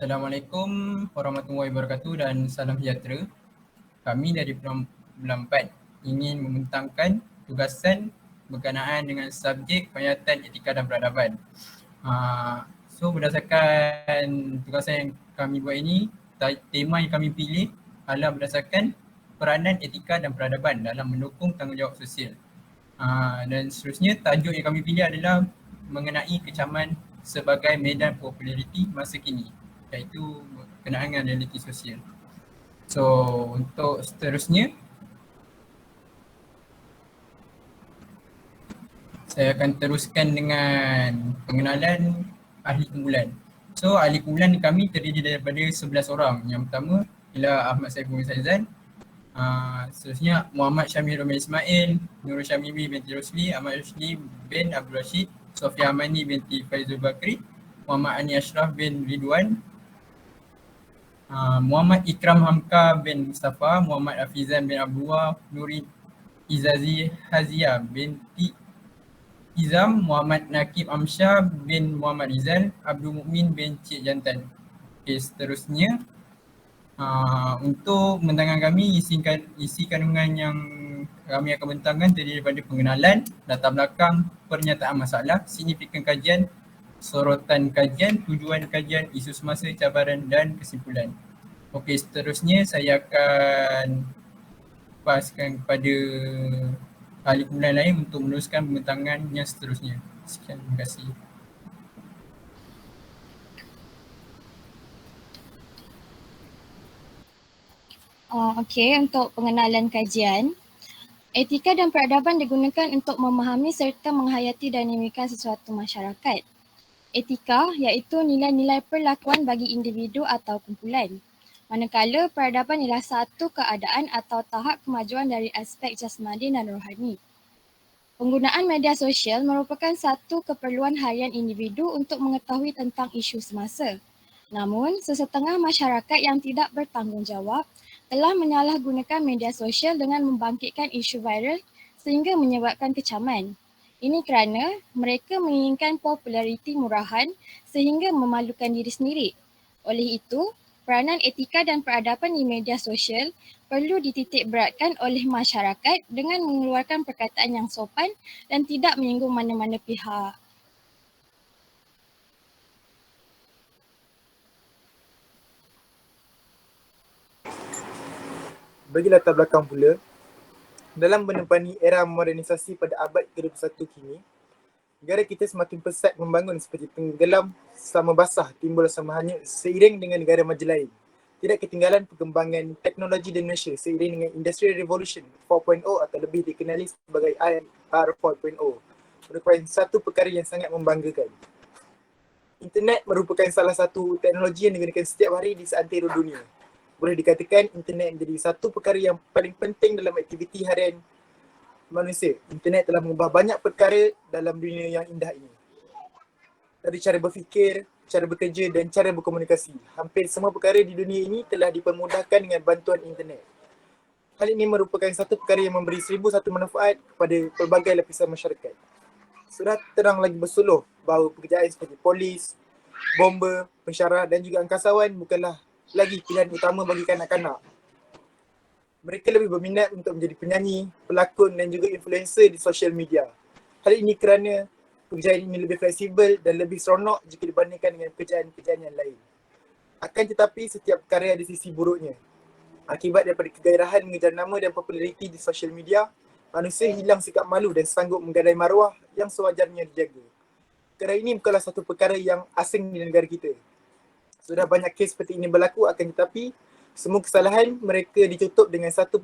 Assalamualaikum warahmatullahi wabarakatuh dan salam sejahtera. Kami dari Bulan 4 ingin membentangkan tugasan berkenaan dengan subjek penghayatan etika dan peradaban. So berdasarkan tugasan yang kami buat ini, tema yang kami pilih adalah berdasarkan peranan etika dan peradaban dalam mendukung tanggungjawab sosial. Dan seterusnya tajuk yang kami pilih adalah mengenai kecaman sebagai medan populariti masa kini, iaitu berkenaan dengan realiti sosial. So untuk seterusnya, saya akan teruskan dengan pengenalan ahli kumpulan. So ahli kumpulan kami terdiri daripada 11 orang. Yang pertama ialah Ahmad Saiful Saizan, seterusnya Muhammad Syamil Romel Ismail, Nurul Syamimi binti Rosli, Ahmad Rusli bin Abdul Rashid, Sofia Amani binti Faizul Bakri, Muhammad Ani Ashraf bin Ridwan, Muhammad Ikram Hamka bin Mustafa, Muhammad Afizan bin Abdullah, Nuri Izazi Hazia binti Izam, Muhammad Nakib Amsyah bin Muhammad Rizal, Abdul Mukmin bin Cik Jantan. Okay, seterusnya untuk bentangkan kami, isi kandungan yang kami akan bentangkan terdiri daripada pengenalan, latar belakang, pernyataan masalah, signifikan kajian, sorotan kajian, tujuan kajian, isu semasa, cabaran dan kesimpulan. Okey, seterusnya saya akan paskan kepada ahli kumpulan lain untuk meneruskan pembentangan yang seterusnya. Sekian, terima kasih. Okey, untuk pengenalan kajian, etika dan peradaban digunakan untuk memahami serta menghayati dinamika sesuatu masyarakat. Etika iaitu nilai-nilai perlakuan bagi individu atau kumpulan. Manakala peradaban ialah satu keadaan atau tahap kemajuan dari aspek jasmani dan rohani. Penggunaan media sosial merupakan satu keperluan harian individu untuk mengetahui tentang isu semasa. Namun, sesetengah masyarakat yang tidak bertanggungjawab telah menyalahgunakan media sosial dengan membangkitkan isu viral sehingga menyebabkan kecaman. Ini kerana mereka menginginkan populariti murahan sehingga memalukan diri sendiri. Oleh itu, peranan etika dan peradaban di media sosial perlu dititik beratkan oleh masyarakat dengan mengeluarkan perkataan yang sopan dan tidak menyinggung mana-mana pihak. Bagi latar belakang pula, dalam menempani era modernisasi pada abad ke-21 kini, negara kita semakin pesat membangun seperti tenggelam sama basah timbul sama hanyut seiring dengan negara maju lain. Tidak ketinggalan perkembangan teknologi di Malaysia seiring dengan Industrial Revolution 4.0 atau lebih dikenali sebagai IR 4.0 merupakan satu perkara yang sangat membanggakan. Internet merupakan salah satu teknologi yang digunakan setiap hari di seantero dunia. Boleh dikatakan internet menjadi satu perkara yang paling penting dalam aktiviti harian manusia. Internet telah mengubah banyak perkara dalam dunia yang indah ini. Dari cara berfikir, cara bekerja dan cara berkomunikasi. Hampir semua perkara di dunia ini telah dipermudahkan dengan bantuan internet. Hal ini merupakan satu perkara yang memberi 1001 manfaat kepada pelbagai lapisan masyarakat. Sudah terang lagi bersuluh bahawa pekerjaan seperti polis, bomber, pensyarah dan juga angkasawan bukanlah lagi pilihan utama bagi kanak-kanak. Mereka lebih berminat untuk menjadi penyanyi, pelakon dan juga influencer di social media. Hal ini kerana pekerjaan ini lebih fleksibel dan lebih seronok jika dibandingkan dengan pekerjaan-pekerjaan yang lain. Akan tetapi setiap perkara ada sisi buruknya. Akibat daripada kegairahan mengejar nama dan populariti di social media, manusia hilang sikap malu dan sanggup menggadai maruah yang sewajarnya dijaga. Perkara ini bukanlah satu perkara yang asing di negara kita. Sudah banyak kes seperti ini berlaku, akan tetapi semua kesalahan mereka ditutup dengan satu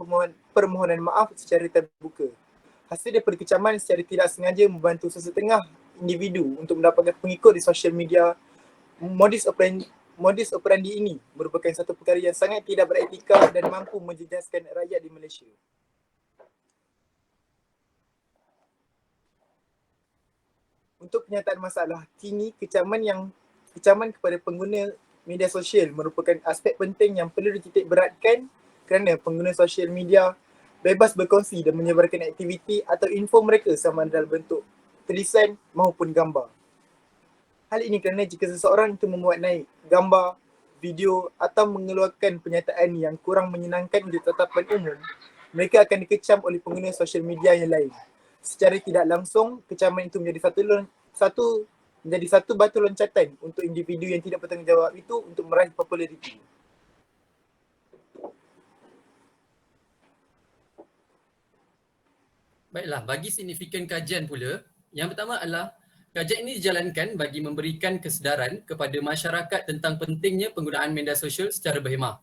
permohonan maaf secara terbuka. Hasil daripada kecaman secara tidak sengaja membantu sesetengah individu untuk mendapatkan pengikut di social media. Modus operandi ini merupakan satu perkara yang sangat tidak beretika dan mampu menjejaskan rakyat di Malaysia. Untuk penyataan masalah, kini kecaman kepada pengguna media sosial merupakan aspek penting yang perlu dititik beratkan kerana pengguna sosial media bebas berkongsi dan menyebarkan aktiviti atau info mereka sama dalam bentuk tulisan maupun gambar. Hal ini kerana jika seseorang itu memuat naik gambar, video atau mengeluarkan pernyataan yang kurang menyenangkan di tatapan umum, mereka akan dikecam oleh pengguna sosial media yang lain. Secara tidak langsung, kecaman itu menjadi satu batu loncatan untuk individu yang tidak bertanggungjawab itu untuk meraih populariti. Baiklah, bagi signifikan kajian pula, yang pertama adalah kajian ini dijalankan bagi memberikan kesedaran kepada masyarakat tentang pentingnya penggunaan media sosial secara berhemah.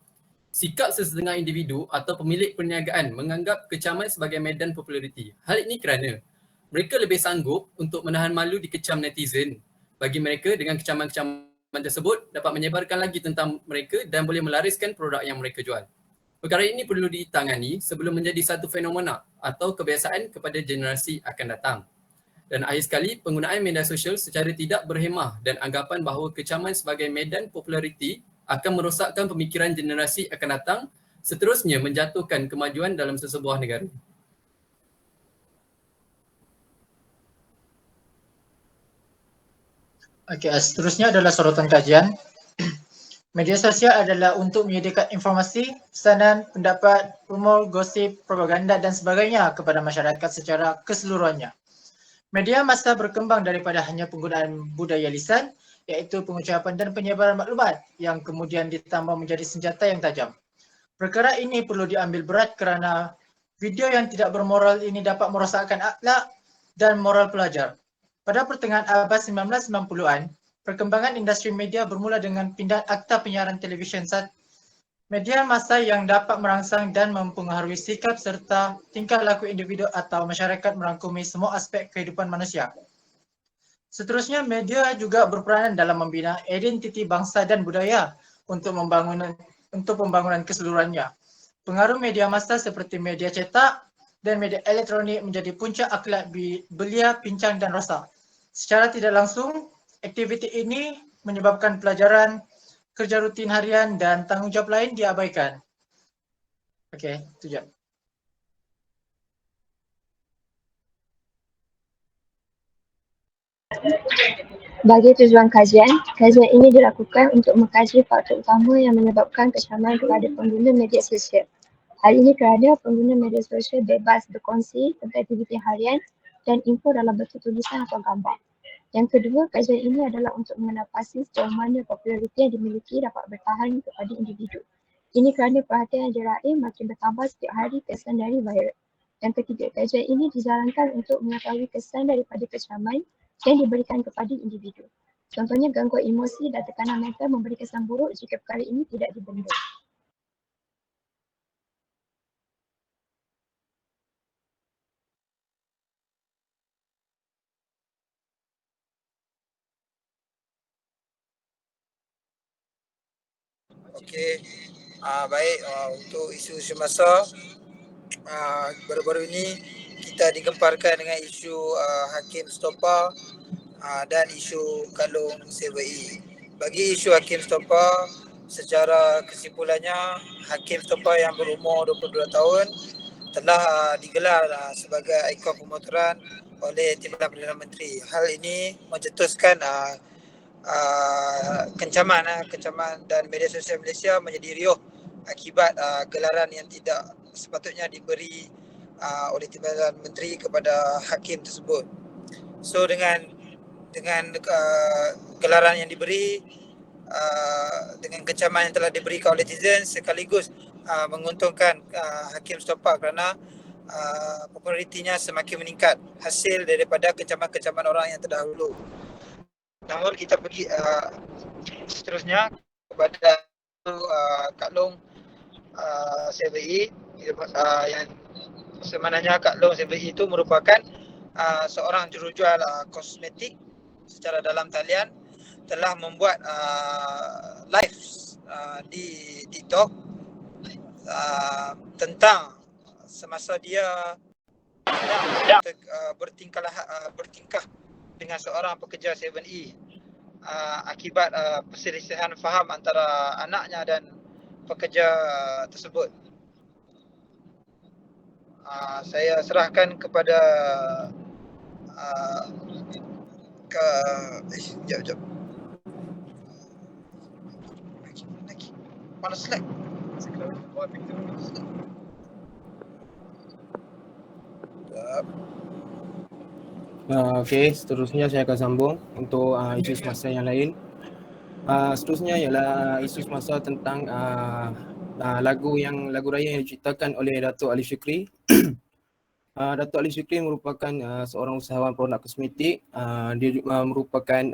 Sikap sesetengah individu atau pemilik perniagaan menganggap kecaman sebagai medan populariti. Hal ini kerana mereka lebih sanggup untuk menahan malu dikecam netizen. Bagi mereka, dengan kecaman-kecaman tersebut dapat menyebarkan lagi tentang mereka dan boleh melariskan produk yang mereka jual. Perkara ini perlu ditangani sebelum menjadi satu fenomena atau kebiasaan kepada generasi akan datang. Dan akhir sekali, penggunaan media sosial secara tidak berhemah dan anggapan bahawa kecaman sebagai medan populariti akan merosakkan pemikiran generasi akan datang, seterusnya menjatuhkan kemajuan dalam sesebuah negara. Okey, seterusnya adalah sorotan kajian. Media sosial adalah untuk menyediakan informasi, pesanan, pendapat, rumor, gosip, propaganda dan sebagainya kepada masyarakat secara keseluruhannya. Media massa berkembang daripada hanya penggunaan budaya lisan, iaitu pengucapan dan penyebaran maklumat yang kemudian ditambah menjadi senjata yang tajam. Perkara ini perlu diambil berat kerana video yang tidak bermoral ini dapat merosakkan akhlak dan moral pelajar. Pada pertengahan abad 1990-an, perkembangan industri media bermula dengan pindahan Akta Penyiaran Televisyen media massa yang dapat merangsang dan mempengaruhi sikap serta tingkah laku individu atau masyarakat merangkumi semua aspek kehidupan manusia. Seterusnya, media juga berperanan dalam membina identiti bangsa dan budaya untuk pembangunan keseluruhannya. Pengaruh media massa seperti media cetak dan media elektronik menjadi puncak akhlak belia, pincang dan rosak. Secara tidak langsung, aktiviti ini menyebabkan pelajaran, kerja rutin harian dan tanggungjawab lain diabaikan. Okey, itu je. Bagi tujuan kajian ini dilakukan untuk mengkaji faktor utama yang menyebabkan kecaman kepada pengguna media sosial. Hal ini kerana pengguna media sosial bebas berkongsi tentang aktiviti harian dan info dalam bentuk tulisan atau gambar. Yang kedua, kajian ini adalah untuk mengenal pasti sejauh mana populariti yang dimiliki dapat bertahan kepada individu. Ini kerana perhatian yang diraih makin bertambah setiap hari kesan dari viral. Yang ketiga, kajian ini dijalankan untuk mengetahui kesan daripada kecaman yang diberikan kepada individu. Contohnya, gangguan emosi dan tekanan mental memberi kesan buruk jika perkara ini tidak dibenda. Okey, baik, untuk isu semasa baru-baru ini kita digemparkan dengan isu Hakim Stopa dan isu Kalung CVI. Bagi isu Hakim Stopa, secara kesimpulannya Hakim Stopa yang berumur 22 tahun telah digelar sebagai ikon pemotoran oleh Timbalan Perdana Menteri. Hal ini mencetuskan kencaman dan media sosial Malaysia menjadi riuh akibat gelaran yang tidak sepatutnya diberi oleh Timbalan Menteri kepada hakim tersebut. So dengan gelaran yang diberi, dengan kecaman yang telah diberikan oleh netizen, sekaligus menguntungkan Hakim Stopa kerana popularitinya semakin meningkat hasil daripada kecaman-kecaman orang yang terdahulu. Namun kita pergi seterusnya kepada Kak Long CVI, yang sebenarnya Kak Long CVI itu merupakan seorang jurujual kosmetik secara dalam talian, telah membuat live di TikTok tentang semasa dia bertingkah dengan seorang pekerja 7E akibat perselisihan faham antara anaknya dan pekerja tersebut. Saya serahkan kepada sekejap. Mana Slack? Okey, seterusnya saya akan sambung untuk isu semasa yang lain. Seterusnya ialah isu semasa tentang lagu raya yang diciptakan oleh Datuk Ali Shukri. Datuk Ali Shukri merupakan seorang usahawan produk kosmetik. Dia merupakan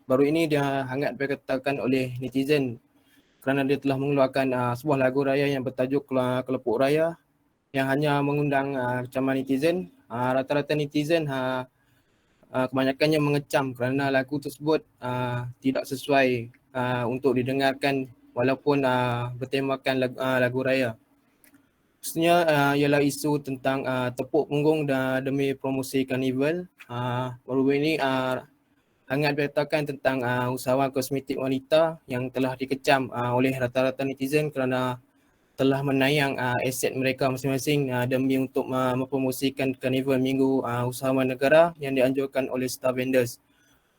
baru ini dia hangat diperkatakan oleh netizen kerana dia telah mengeluarkan sebuah lagu raya yang bertajuk Kelepuk Raya yang hanya mengundang kecaman netizen. Rata-rata netizen kebanyakannya mengecam kerana lagu tersebut tidak sesuai untuk didengarkan walaupun bertemakan lagu raya. Seterusnya ialah isu tentang tepuk punggung demi promosi karnival. Baru-baru ini hangat diberitakan tentang usahawan kosmetik wanita yang telah dikecam oleh rata-rata netizen kerana telah menayang aset mereka masing-masing demi untuk mempromosikan karnival Minggu Usahawan Negara yang dianjurkan oleh Star Vendors.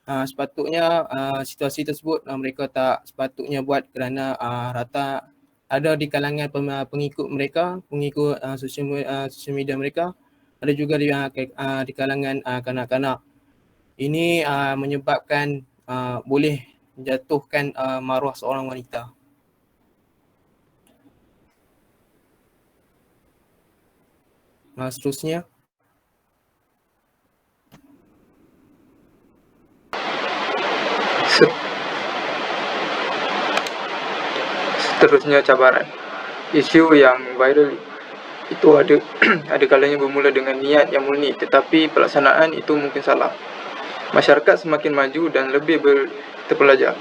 Sepatutnya situasi tersebut mereka tak sepatutnya buat kerana rata ada di kalangan pengikut mereka, pengikut sosial media mereka, ada juga di kalangan kanak-kanak. Ini menyebabkan boleh menjatuhkan maruah seorang wanita. Seterusnya. Seterusnya cabaran. Isu yang viral itu ada ada kalanya bermula dengan niat yang murni tetapi pelaksanaan itu mungkin salah. Masyarakat semakin maju dan lebih terpelajar.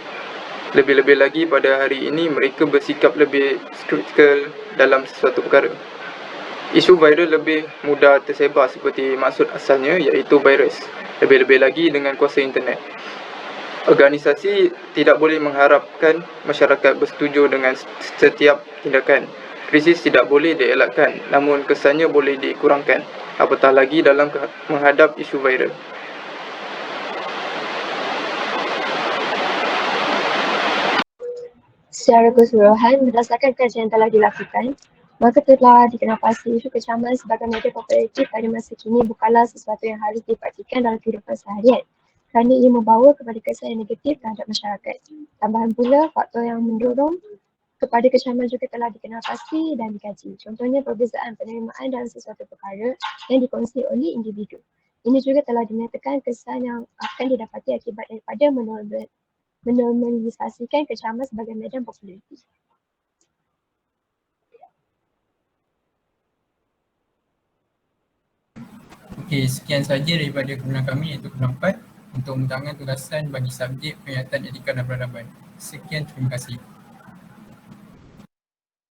Lebih-lebih lagi pada hari ini mereka bersikap lebih kritikal dalam sesuatu perkara. Isu viral lebih mudah tersebar seperti maksud asalnya iaitu virus. Lebih-lebih lagi dengan kuasa internet. Organisasi tidak boleh mengharapkan masyarakat bersetuju dengan setiap tindakan. Krisis tidak boleh dielakkan, namun kesannya boleh dikurangkan. Apatah lagi dalam menghadap isu viral. Secara keseluruhan, berdasarkan kajian yang telah dilakukan, maka telah dikenalpasti isu kecaman sebagai media kooperatif pada masa kini bukanlah sesuatu yang harus dipraktikkan dalam kehidupan seharian kerana ia membawa kepada kesan yang negatif terhadap masyarakat. Tambahan pula, faktor yang mendorong kepada kecaman juga telah dikenalpasti dan dikaji. Contohnya perbezaan penerimaan dalam sesuatu perkara yang dikongsi oleh individu. Ini juga telah dinyatakan kesan yang akan didapati akibat daripada menormalisasikan kecaman sebagai medan populariti. Okey, sekian sahaja daripada kebenaran kami iaitu pendapat untuk membentangkan tugasan bagi subjek penyihatan etika dan peradaban. Sekian, terima kasih.